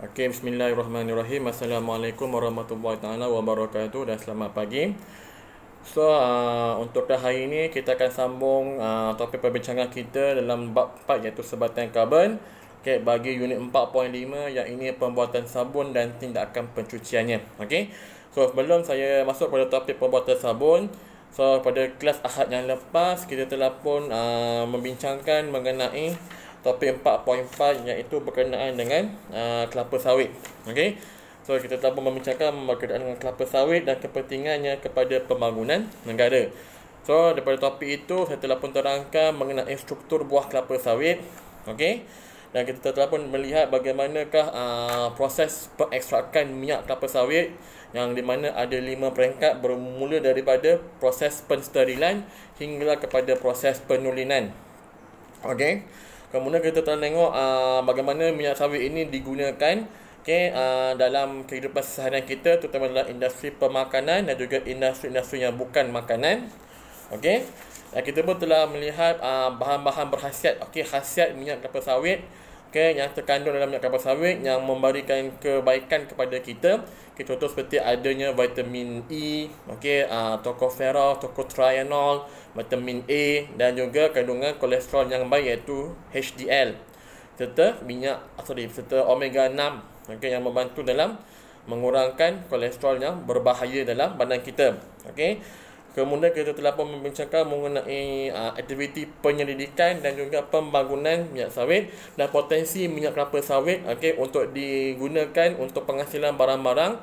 Okey, bismillahirrahmanirrahim. Assalamualaikum warahmatullahi taala wabarakatuh dan selamat pagi. So, untuk hari ini kita akan sambung topik perbincangan kita dalam bab 4 iaitu sebatan karbon. Okey, bagi unit 4.5 yang ini pembuatan sabun dan tindakan pencuciannya. Okey. So, sebelum saya masuk pada topik pembuatan sabun, so pada kelas Ahad yang lepas kita telah pun membincangkan mengenai topik 4.4 iaitu berkenaan dengan kelapa sawit. Okey. So kita telah pun membincangkan berkenaan dengan kelapa sawit dan kepentingannya kepada pembangunan negara. So daripada topik itu saya telah pun terangkan mengenai struktur buah kelapa sawit. Okey. Dan kita telah pun melihat bagaimanakah proses pengekstrakan minyak kelapa sawit yang di mana ada 5 peringkat bermula daripada proses pensterilan hingga kepada proses penulinan. Okey. Kemudian kita telah tengok bagaimana minyak sawit ini digunakan dalam kehidupan seharian kita, terutama dalam industri pemakanan dan juga industri-industri yang bukan makanan. Okey. Dan kita pun telah melihat bahan-bahan berkhasiat, khasiat minyak kelapa sawit yang terkandung dalam minyak kelapa sawit yang memberikan kebaikan kepada kita. Contoh seperti adanya vitamin E, tocopherol, tocotrienol, vitamin A dan juga kandungan kolesterol yang baik iaitu HDL serta serta omega 6 yang membantu dalam mengurangkan kolesterol yang berbahaya dalam badan kita. Kemudian kita telah pun membincangkan mengenai aktiviti penyelidikan dan juga pembangunan minyak sawit dan potensi minyak kelapa sawit untuk digunakan untuk penghasilan barang-barang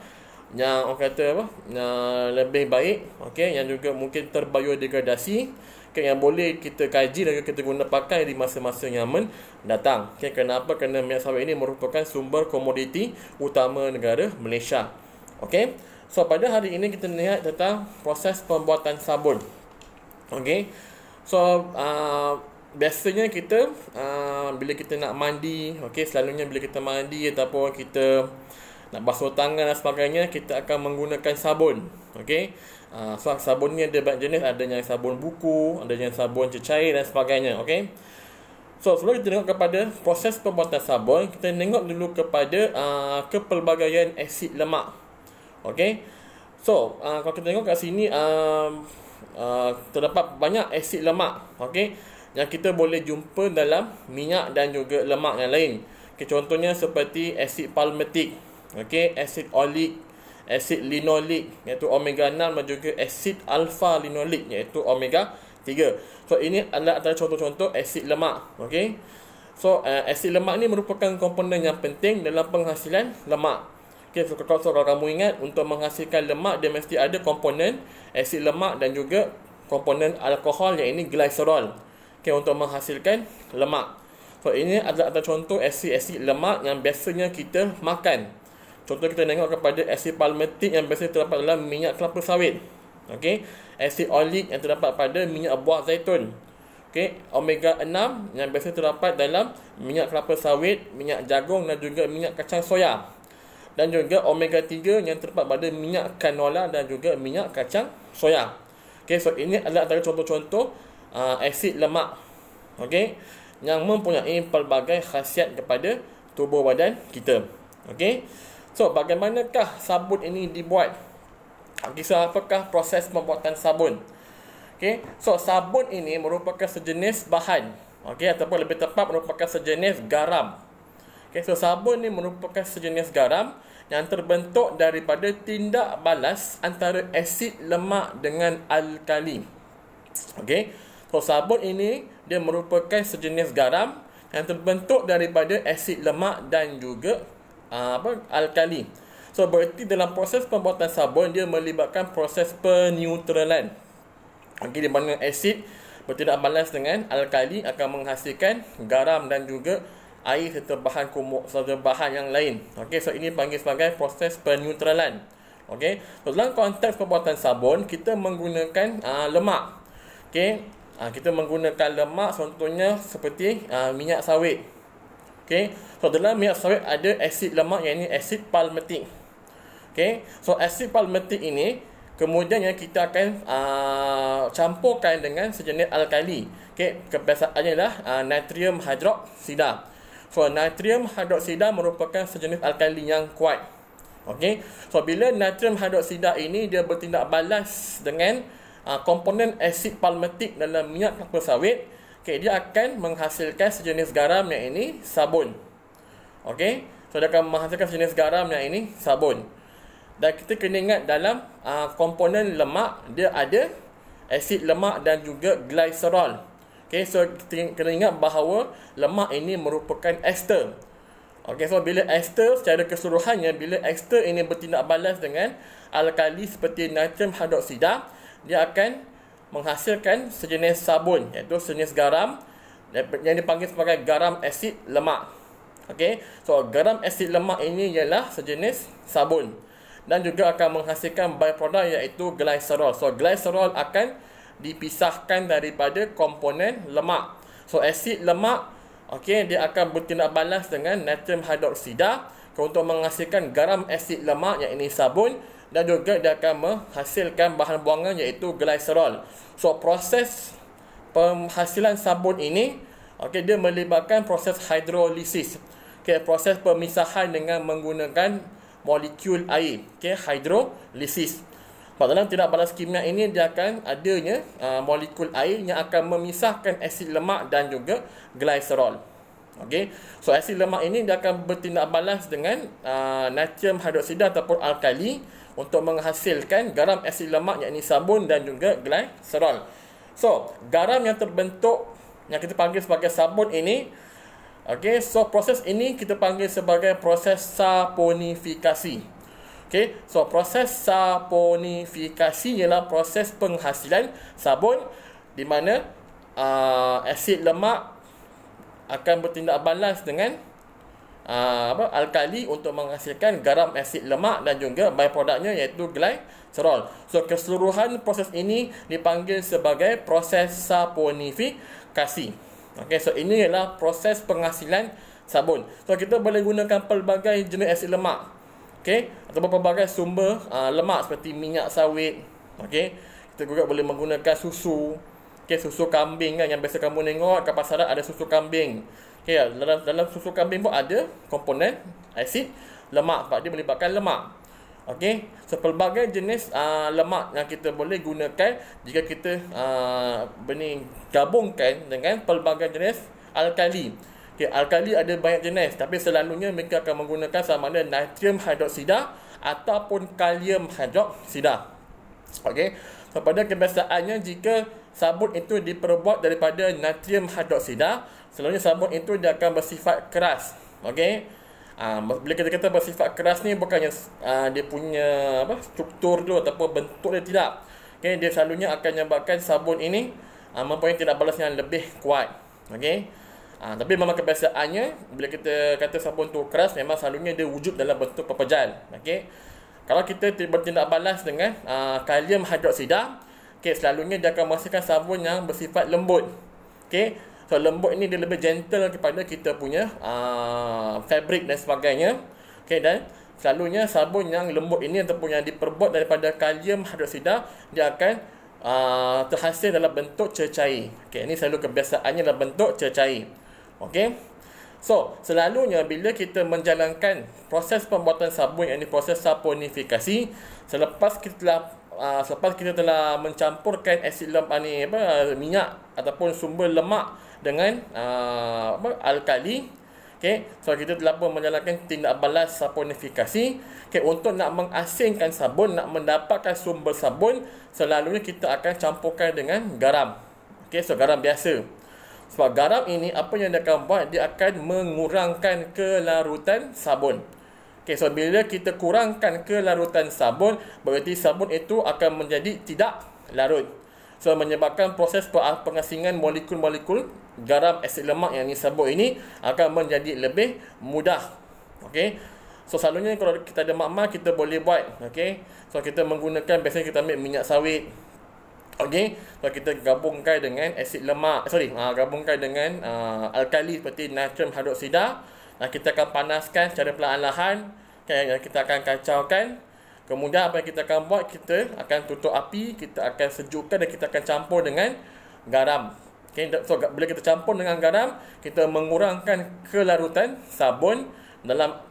yang yang lebih baik, yang juga mungkin terbiodegradasi, yang boleh kita kaji dan juga kita guna pakai di masa-masa yang mendatang. Kenapa? Kerana minyak sawit ini merupakan sumber komoditi utama negara Malaysia. So pada hari ini kita lihat tentang proses pembuatan sabun. So biasanya kita bila kita nak mandi, selalunya bila kita mandi ataupun kita nak basuh tangan dan sebagainya, kita akan menggunakan sabun. So sabun ni ada banyak jenis, ada yang sabun buku, ada yang sabun cecair dan sebagainya. So sebelum kita tengok kepada proses pembuatan sabun, kita tengok dulu kepada kepelbagaian asid lemak. So kalau kita tengok kat sini terdapat banyak asid lemak yang kita boleh jumpa dalam minyak dan juga lemak yang lain. Contohnya seperti asid palmitik, asid olik, asid linolik iaitu omega 6 dan juga asid alfa linolik iaitu omega 3. So ini adalah antara contoh-contoh asid lemak. So asid lemak ni merupakan komponen yang penting dalam penghasilan lemak. So kalau kamu ingat, untuk menghasilkan lemak dia mesti ada komponen asid lemak dan juga komponen alkohol yang ini glycerol untuk menghasilkan lemak. So ini adalah antara contoh asid-asid lemak yang biasanya kita makan. Contoh kita tengok kepada asid palmitik yang biasa terdapat dalam minyak kelapa sawit. Asid olik yang terdapat pada minyak buah zaitun. Omega 6 yang biasa terdapat dalam minyak kelapa sawit, minyak jagung dan juga minyak kacang soya. Dan juga omega 3 yang terdapat pada minyak canola dan juga minyak kacang soya. So ini adalah antara contoh-contoh asid lemak yang mempunyai pelbagai khasiat kepada tubuh badan kita. So bagaimanakah sabun ini dibuat? So apakah proses pembuatan sabun? So sabun ini merupakan sejenis bahan ataupun lebih tepat merupakan sejenis garam. So sabun ni merupakan sejenis garam yang terbentuk daripada tindak balas antara asid lemak dengan alkali. So sabun ini dia merupakan sejenis garam yang terbentuk daripada asid lemak dan juga alkali. So berarti dalam proses pembuatan sabun dia melibatkan proses peneutralan. Di mana asid bertindak balas dengan alkali akan menghasilkan garam dan juga air serta bahan yang lain. So ini panggil sebagai proses peneutralan. So dalam konteks pembuatan sabun kita menggunakan lemak. Kita menggunakan lemak contohnya seperti minyak sawit. So dalam minyak sawit ada asid lemak yang ini asid palmitik. So asid palmitik ini kemudian yang kita akan campurkan dengan sejenis alkali. Kebiasaannya adalah natrium hidroksida. So natrium hidroksida merupakan sejenis alkali yang kuat. Okey. So bila natrium hidroksida ini dia bertindak balas dengan komponen asid palmitik dalam minyak kelapa sawit, okey, dia akan menghasilkan sejenis garam yang ini sabun. Okey. So dia akan menghasilkan sejenis garam yang ini sabun. Dan kita kena ingat dalam komponen lemak dia ada asid lemak dan juga glycerol. Okay, so kita kena ingat bahawa lemak ini merupakan ester. Okay, so bila ester secara keseluruhannya, bila ester ini bertindak balas dengan alkali seperti natrium hidroksida, dia akan menghasilkan sejenis sabun, iaitu sejenis garam yang dipanggil sebagai garam asid lemak. Okay, so garam asid lemak ini ialah sejenis sabun dan juga akan menghasilkan byproduct iaitu glycerol. So glycerol akan dipisahkan daripada komponen lemak. So asid lemak, okey, dia akan bertindak balas dengan natrium hidroksida untuk menghasilkan garam asid lemak yang ini sabun, dan juga dia akan menghasilkan bahan buangan iaitu glycerol. So proses penghasilan sabun ini, okey, dia melibatkan proses hidrolisis. Okey, proses pemisahan dengan menggunakan molekul air, okey, hidrolisis. Dalam tindak balas kimia ini dia akan adanya molekul air yang akan memisahkan asid lemak dan juga glycerol. Okey. So asid lemak ini dia akan bertindak balas dengan natrium hidroksida ataupun alkali untuk menghasilkan garam asid lemak yakni sabun dan juga glycerol. So garam yang terbentuk yang kita panggil sebagai sabun ini, okey, so proses ini kita panggil sebagai proses saponifikasi. Okay, so proses saponifikasi ialah proses penghasilan sabun di mana asid lemak akan bertindak balas dengan alkali untuk menghasilkan garam asid lemak dan juga byproductnya iaitu glycerol. So keseluruhan proses ini dipanggil sebagai proses saponifikasi. Okay, so ini ialah proses penghasilan sabun. So kita boleh gunakan pelbagai jenis asid lemak, okey, ataupun pelbagai sumber lemak seperti minyak sawit. Okey, kita juga boleh menggunakan susu. Okey, susu kambing kan yang biasa kamu tengok kat pasaran ada susu kambing. Okey, dalam susu kambing pun ada komponen asid lemak sebab dia melibatkan lemak. Okey, so pelbagai jenis lemak yang kita boleh gunakan jika kita gabungkan dengan pelbagai jenis alkali. Okay, alkali ada banyak jenis, tapi selalunya mereka akan menggunakan sama ada natrium hidroksida ataupun kalium hidroksida. Okey, so pada kebiasaannya jika sabun itu diperbuat daripada natrium hidroksida, selalunya sabun itu dia akan bersifat keras. Okey, bila kita kata bersifat keras ni bukannya dia punya struktur tu ataupun bentuk dia, tidak. Okey, dia selalunya akan menyebabkan sabun ini mempunyai tindak balas yang lebih kuat. Okey. Tapi memang kebiasaannya bila kita kata sabun tu keras, memang selalunya dia wujud dalam bentuk pepejal. Okey. Kalau kita bertindak balas dengan kalium hidroksida, okey, selalunya dia akan menghasilkan sabun yang bersifat lembut. Okey. So lembut ini dia lebih gentle kepada kita punya fabric dan sebagainya. Okey, dan selalunya sabun yang lembut ini ataupun yang diperbuat daripada kalium hidroksida, dia akan terhasil dalam bentuk cecair. Okey, ini selalu kebiasaannya dalam bentuk cecair. Okey. So, selalunya bila kita menjalankan proses pembuatan sabun, yang ini proses saponifikasi, selepas kita telah mencampurkan asid lemak ni minyak ataupun sumber lemak dengan alkali, okey, so kita telah pun menjalankan tindak balas saponifikasi. Okey, untuk nak mengasingkan sabun, nak mendapatkan sumber sabun, selalunya kita akan campurkan dengan garam. Okey, so garam biasa. Sebab garam ini apa yang dia akan buat, dia akan mengurangkan kelarutan sabun. Okey, so bila kita kurangkan kelarutan sabun, berarti sabun itu akan menjadi tidak larut. So menyebabkan proses pengasingan molekul-molekul garam asid lemak yang disebut ini akan menjadi lebih mudah. Okey. So selalunya kalau kita ada makmal, kita boleh buat. Okey. So kita menggunakan, biasanya kita ambil minyak sawit. Okey, so kita gabungkan dengan asid lemak, gabungkan dengan alkali seperti natrium hidroksida. Kita akan panaskan secara perlahan-lahan, kita akan kacaukan. Kemudian apa yang kita akan buat, kita akan tutup api, kita akan sejukkan dan kita akan campur dengan garam. Okay, so bila kita campur dengan garam, kita mengurangkan kelarutan sabun dalam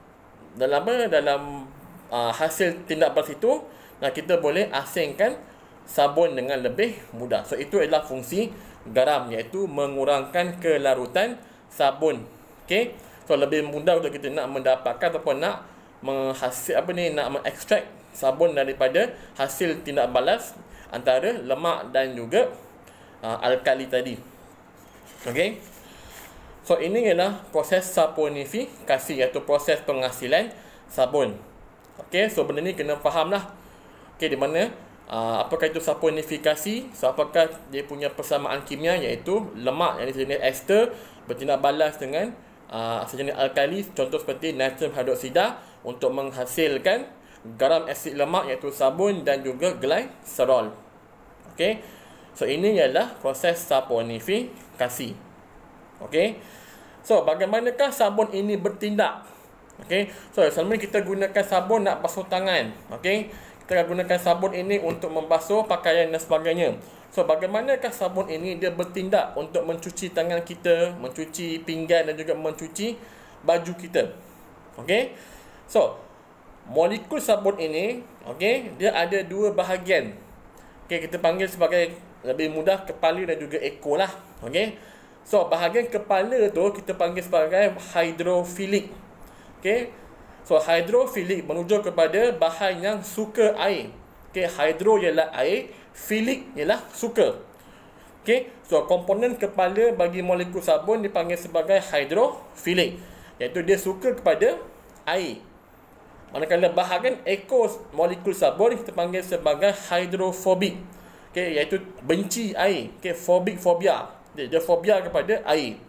hasil tindak balas itu, dan kita boleh asingkan sabun dengan lebih mudah. So itu adalah fungsi garam, iaitu mengurangkan kelarutan sabun. Okay, so lebih mudah untuk kita nak mendapatkan ataupun nak mengekstrak sabun daripada hasil tindak balas antara lemak dan juga alkali tadi. Okay, so ini ialah proses saponifikasi, iaitu proses penghasilan sabun. Okay, so benda ni kena faham lah. Okay, di mana apakah itu saponifikasi? So apakah dia punya persamaan kimia, iaitu lemak yang sejenis ester bertindak balas dengan sejenis alkali, contoh seperti natrium hidroksida, untuk menghasilkan garam asid lemak, iaitu sabun dan juga glycerol. Okey, so ini ialah proses saponifikasi. Okey, so bagaimanakah sabun ini bertindak? Okey, so selama ni kita gunakan sabun nak basuh tangan. Okey, kita akan gunakan sabun ini untuk membasuh pakaian dan sebagainya. So bagaimanakah sabun ini dia bertindak untuk mencuci tangan kita, mencuci pinggan dan juga mencuci baju kita? Okey, so molekul sabun ini, okey, dia ada dua bahagian. Okey, kita panggil sebagai lebih mudah kepala dan juga ekor lah. Okey, so bahagian kepala tu kita panggil sebagai hidrofilik. Okey, so hidrofilik menuju kepada bahan yang suka air. Okey, hidro ialah air, filik ialah suka. Okey, so komponen kepala bagi molekul sabun dipanggil sebagai hidrofilik, iaitu dia suka kepada air. Manakala bahagian ekor molekul sabun kita panggil sebagai hidrofobik. Okey, iaitu benci air. Okey, fobia. Dia fobia kepada air.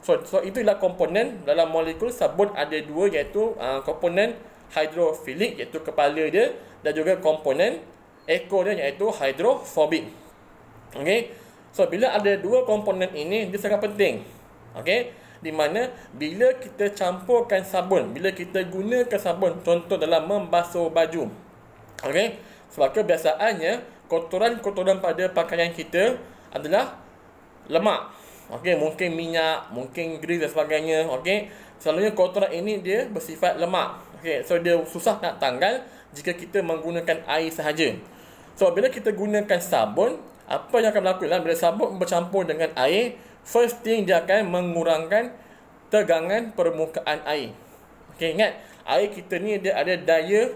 So itulah komponen dalam molekul sabun, ada dua, iaitu komponen hidrofilik, iaitu kepala dia, dan juga komponen ekor dia, iaitu hidrofobik. Okey, so bila ada dua komponen ini, dia sangat penting. Okey, di mana bila kita campurkan sabun, bila kita gunakan sabun, contoh dalam membasuh baju. Okey, sebab kebiasaannya kotoran-kotoran pada pakaian kita adalah lemak. Okey, mungkin minyak, mungkin grease dan sebagainya. Okey, selalunya kotoran ini dia bersifat lemak. Okey, so dia susah nak tanggal jika kita menggunakan air sahaja. So bila kita gunakan sabun, apa yang akan berlaku bila sabun bercampur dengan air, first thing dia akan mengurangkan tegangan permukaan air. Okey, ingat, air kita ni dia ada daya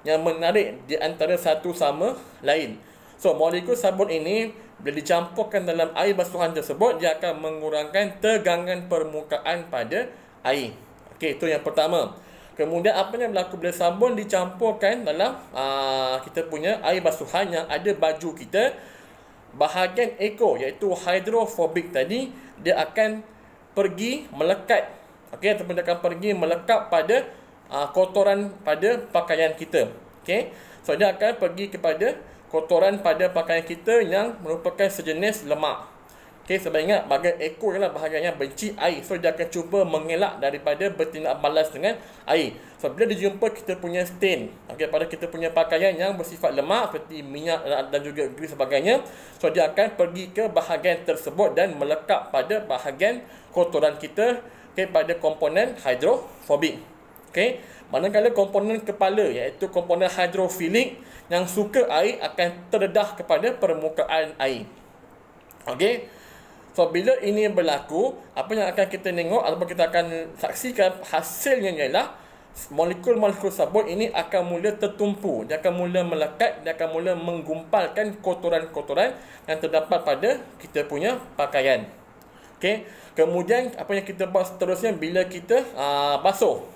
yang menarik di antara satu sama lain. So molekul sabun ini bila dicampurkan dalam air basuhan tersebut, dia akan mengurangkan tegangan permukaan pada air. Okey, itu yang pertama. Kemudian apa yang berlaku bila sabun dicampurkan dalam kita punya air basuhan yang ada baju kita, bahagian ekor, iaitu hidrofobik tadi, dia akan pergi melekat. Okey, ataupun dia akan pergi melekat pada kotoran pada pakaian kita. Okey, so dia akan pergi kepada kotoran pada pakaian kita yang merupakan sejenis lemak. Okey, sebab ingat bahagian ekor ialah bahagian yang benci air. So dia akan cuba mengelak daripada bertindak balas dengan air. So bila dia jumpa kita punya stain, okey, pada kita punya pakaian yang bersifat lemak seperti minyak dan juga grease sebagainya, so dia akan pergi ke bahagian tersebut dan melekat pada bahagian kotoran kita, okey, pada komponen hidrofobik. Okey, manakala komponen kepala, iaitu komponen hidrofilik yang suka air, akan terdedah kepada permukaan air. Okey, so bila ini berlaku, apa yang akan kita tengok ataupun kita akan saksikan hasilnya ialah molekul-molekul sabun ini akan mula tertumpu, dia akan mula melekat, dia akan mula menggumpalkan kotoran-kotoran yang terdapat pada kita punya pakaian. Okey, kemudian apa yang kita buat seterusnya bila kita basuh.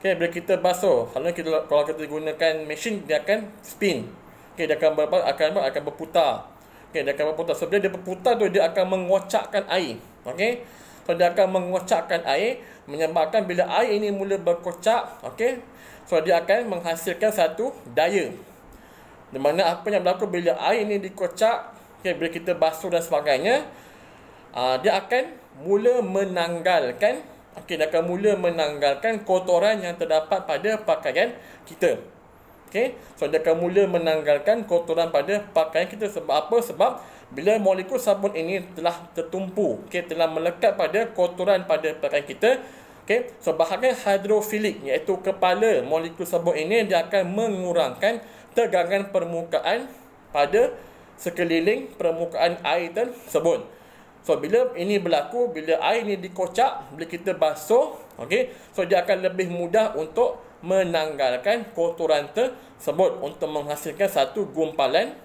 Okey, bila kita basuh, kalau kita gunakan mesin, dia akan spin. Okey, dia akan berputar. Okey, dia akan berputar. So bila dia berputar tu, dia akan mengocakkan air. Okey, so dia akan mengocakkan air, menyebabkan bila air ini mula berkocak, okey, so dia akan menghasilkan satu daya. Di mana apa yang berlaku bila air ini dikocak, okey, bila kita basuh dan sebagainya, dia akan mula menanggalkan, okey, dia akan mula menanggalkan kotoran yang terdapat pada pakaian kita. Okey, so dia akan mula menanggalkan kotoran pada pakaian kita. Sebab apa? Sebab bila molekul sabun ini telah tertumpu, okey, telah melekat pada kotoran pada pakaian kita, okey, so bahagian hidrofilik iaitu kepala molekul sabun ini dia akan mengurangkan tegangan permukaan pada sekeliling permukaan air tersebut. So bila ini berlaku, bila air ini dikocak, bila kita basuh, okey, so dia akan lebih mudah untuk menanggalkan kotoran tersebut untuk menghasilkan satu gumpalan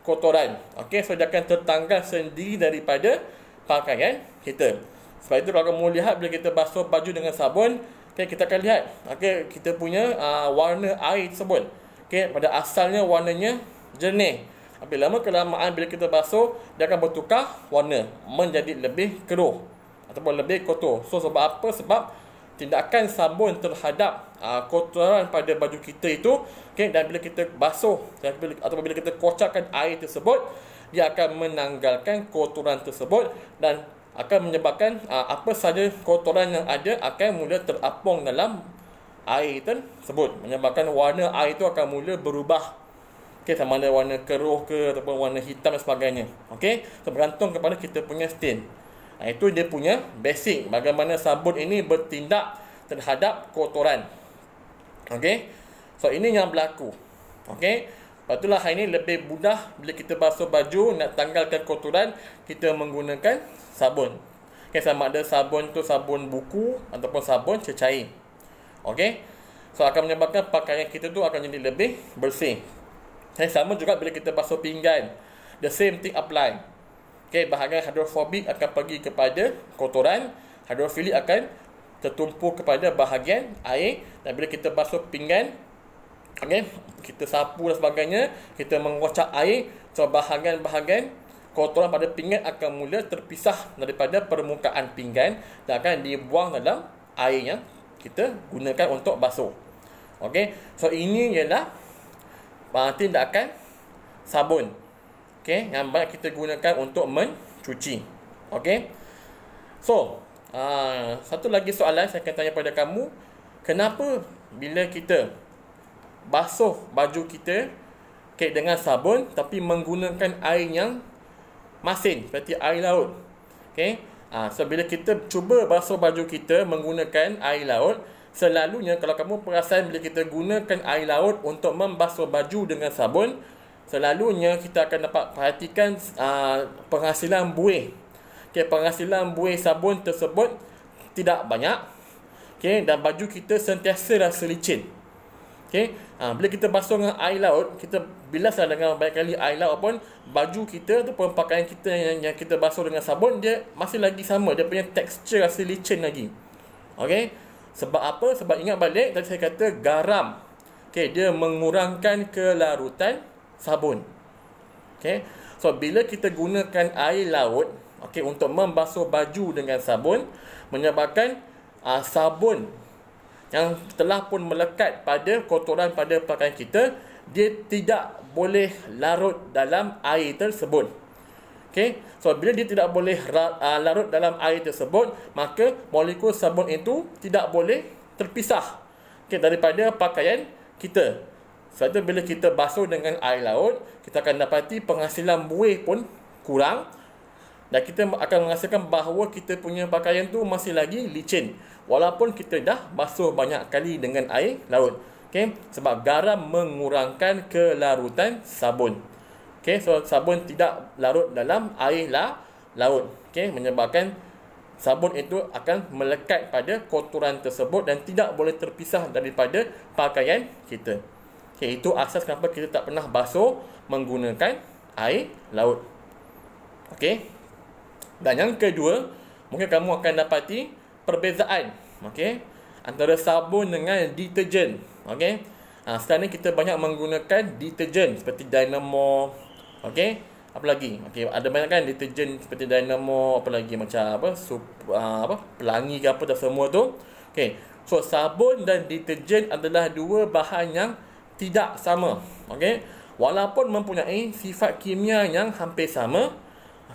kotoran. Okey, so dia akan tertanggal sendiri daripada pakaian kita. Sebab itu kalau kamu lihat bila kita basuh baju dengan sabun, okay, kita akan lihat, okay, kita punya warna air tersebut, okay, pada asalnya warnanya jernih. Tapi lama kelamaan bila kita basuh, dia akan bertukar warna menjadi lebih keruh ataupun lebih kotor. So sebab apa? Sebab tindakan sabun terhadap kotoran pada baju kita itu, okay, dan bila kita basuh ataupun bila kita kocakkan air tersebut, dia akan menanggalkan kotoran tersebut dan akan menyebabkan apa sahaja kotoran yang ada akan mula terapung dalam air tersebut, menyebabkan warna air itu akan mula berubah, okay, sama ada warna keruh ke ataupun warna hitam dan sebagainya. Okay, so bergantung kepada kita punya stain. Itu dia punya basic bagaimana sabun ini bertindak terhadap kotoran. Okay, so ini yang berlaku. Okay, lepas itulah hari ini lebih mudah bila kita basuh baju nak tanggalkan kotoran, kita menggunakan sabun. Okay, sama ada sabun tu sabun buku ataupun sabun cecair. Okay, so akan menyebabkan pakaian kita tu akan jadi lebih bersih. Okay, sama juga bila kita basuh pinggan, the same thing apply. Okay, bahagian hidrofobik akan pergi kepada kotoran, hidrofilik akan tertumpu kepada bahagian air, dan bila kita basuh pinggan, okay, kita sapu dan sebagainya, kita mengocak air, so bahagian-bahagian kotoran pada pinggan akan mula terpisah daripada permukaan pinggan dan akan dibuang dalam air yang kita gunakan untuk basuh. Okay, so ini ialah tindakan sabun, okay, yang banyak kita gunakan untuk mencuci. Okay, so satu lagi soalan saya akan tanya pada kamu, kenapa bila kita basuh baju kita, okay, dengan sabun tapi menggunakan air yang masin seperti air laut? Okay, so bila kita cuba basuh baju kita menggunakan air laut, selalunya kalau kamu perasan bila kita gunakan air laut untuk membasuh baju dengan sabun, selalunya kita akan dapat perhatikan penghasilan buih. Okay, penghasilan buih sabun tersebut tidak banyak, okay, dan baju kita sentiasa rasa licin. Okay, bila kita basuh dengan air laut, kita bilaslah dengan banyak kali air laut pun, baju kita ataupun pakaian kita yang kita basuh dengan sabun, dia masih lagi sama, dia punya tekstur rasa licin lagi. Okay, sebab apa? Sebab ingat balik tadi saya kata garam, okay, dia mengurangkan kelarutan sabun. Okay, so bila kita gunakan air laut, okay, untuk membasuh baju dengan sabun, menyebabkan sabun yang telah pun melekat pada kotoran pada pakaian kita, dia tidak boleh larut dalam air tersebut. Okay, so bila dia tidak boleh larut dalam air tersebut, maka molekul sabun itu tidak boleh terpisah, okay, daripada pakaian kita. Sebab itu bila kita basuh dengan air laut, kita akan dapati penghasilan buih pun kurang, dan kita akan menghasilkan bahawa kita punya pakaian tu masih lagi licin walaupun kita dah basuh banyak kali dengan air laut. Okay, sebab garam mengurangkan kelarutan sabun. Okay, so sabun tidak larut dalam air laut, okay, menyebabkan sabun itu akan melekat pada kotoran tersebut dan tidak boleh terpisah daripada pakaian kita. Okay, itu asas kenapa kita tak pernah basuh menggunakan air laut. Okay, dan yang kedua, mungkin kamu akan dapati perbezaan, okay, antara sabun dengan deterjen. Okay, sekarang ni kita banyak menggunakan deterjen seperti Dynamo, okay, apa lagi, okay, ada banyak kan deterjen seperti Dynamo, apa lagi macam pelangi ke apa dah semua tu. Okay, so sabun dan deterjen adalah dua bahan yang tidak sama, okay, walaupun mempunyai sifat kimia yang hampir sama.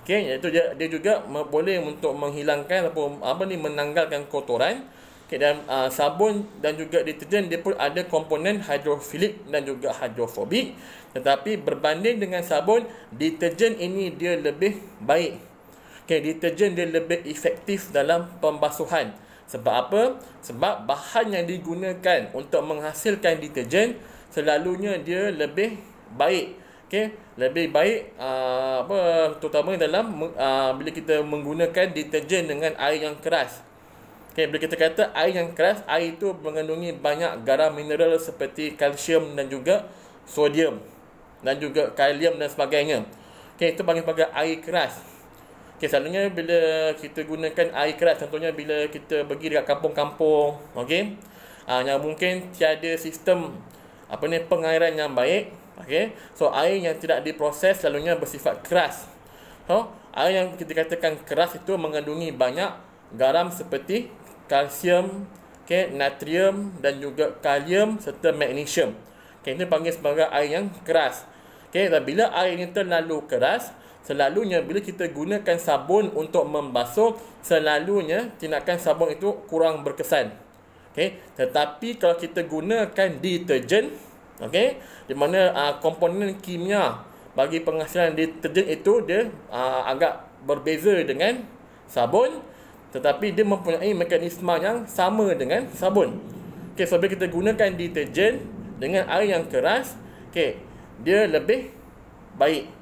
Okay, iaitu dia juga boleh untuk menghilangkan menanggalkan kotoran, Okay, dan sabun dan juga deterjen dia pun ada komponen hidrofilik dan juga hidrofobik. Tetapi berbanding dengan sabun, deterjen ini dia lebih baik. Okay, deterjen dia lebih efektif dalam pembasuhan. Sebab apa? Sebab bahan yang digunakan untuk menghasilkan deterjen selalunya dia lebih baik. Okay, lebih baik terutama dalam bila kita menggunakan deterjen dengan air yang keras. Okay, bila kita kata air yang keras, air itu mengandungi banyak garam mineral seperti kalsium dan juga sodium dan juga kalium dan sebagainya. Okay, itu panggil sebagai air keras. Okay, selalunya bila kita gunakan air keras, contohnya bila kita pergi dekat kampung-kampung, okay, yang mungkin tiada sistem pengairan yang baik, okay, so air yang tidak diproses selalunya bersifat keras. So, air yang kita katakan keras itu mengandungi banyak garam seperti kalsium, okay, natrium dan juga kalium serta magnesium. Okay, ini panggil sebagai air yang keras. Okay, dan bila air ini terlalu keras, selalunya bila kita gunakan sabun untuk membasuh, selalunya tindakan sabun itu kurang berkesan. Okay, tetapi kalau kita gunakan deterjen, okay, di mana komponen kimia bagi penghasilan deterjen itu dia agak berbeza dengan sabun, tetapi dia mempunyai mekanisme yang sama dengan sabun. Okay, so bila kita gunakan deterjen dengan air yang keras, okay, dia lebih baik.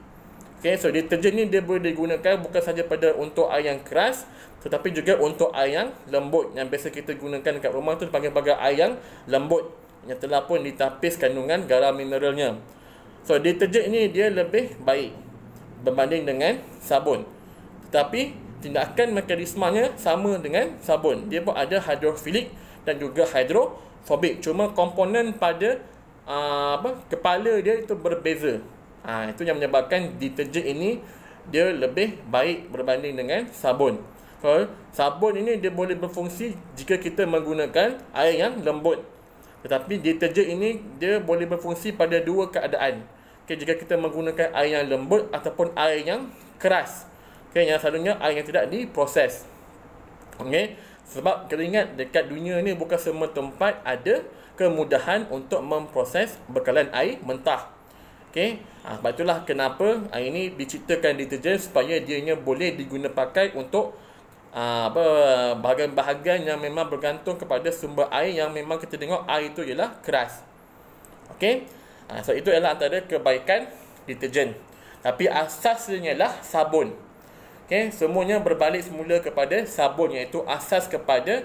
Okay, so deterjen ni dia boleh digunakan bukan saja pada untuk air yang keras, tetapi juga untuk air yang lembut. Yang biasa kita gunakan dekat rumah tu dipanggil sebagai air yang lembut, yang telah pun ditapis kandungan garam mineralnya. So deterjen ini dia lebih baik berbanding dengan sabun. Tetapi tindakan mekanismenya sama dengan sabun. Dia pun ada hidrofilik dan juga hidrofobik. Cuma komponen pada kepala dia itu berbeza. Itu yang menyebabkan deterjen ini dia lebih baik berbanding dengan sabun. So, sabun ini dia boleh berfungsi jika kita menggunakan air yang lembut. Tetapi deterjen ini dia boleh berfungsi pada dua keadaan. Okay, jika kita menggunakan air yang lembut ataupun air yang keras. Okay, yang selalunya air yang tidak diproses. Okay, sebab kita ingat dekat dunia ni bukan semua tempat ada kemudahan untuk memproses bekalan air mentah. Okay, sebab itulah kenapa air ini diciptakan deterjen supaya dianya boleh diguna pakai untuk bahagian-bahagian yang memang bergantung kepada sumber air yang memang kita tengok air itu ialah keras. Okay, so itu adalah antara kebaikan deterjen. Tapi asasnya ialah sabun. Okay, semuanya berbalik semula kepada sabun, iaitu asas kepada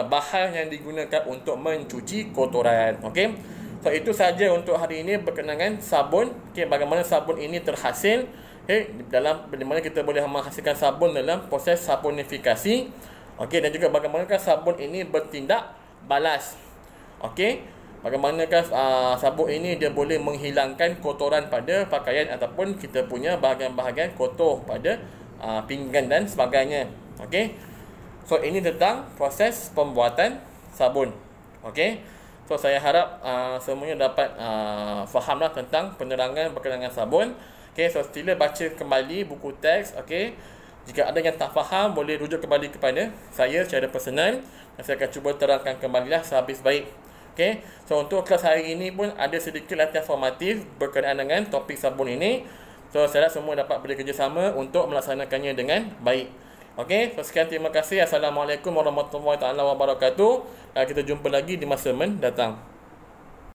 bahan yang digunakan untuk mencuci kotoran. Okay, so itu saja untuk hari ini berkenaan sabun. Okay, bagaimana sabun ini terhasil. Okay, di mana kita boleh menghasilkan sabun dalam proses sabunifikasi. Okay, dan juga bagaimanakah sabun ini bertindak balas. Okay, bagaimanakah sabun ini dia boleh menghilangkan kotoran pada pakaian ataupun kita punya bahagian-bahagian kotor pada pinggan dan sebagainya. Okey. So ini tentang proses pembuatan sabun. Okey. So saya harap semuanya dapat fahamlah tentang penerangan berkenaan sabun. Okey, so sila baca kembali buku teks. Okey. Jika ada yang tak faham, boleh rujuk kembali kepada saya secara personal dan saya akan cuba terangkan kembalilah sehabis baik. Okay, so untuk kelas hari ini pun ada sedikit latihan formatif berkenaan dengan topik sabun ini. So saya harap semua dapat bekerjasama untuk melaksanakannya dengan baik. Okay, so sekian, terima kasih. Assalamualaikum warahmatullahi wabarakatuh. Kita jumpa lagi di masa mendatang.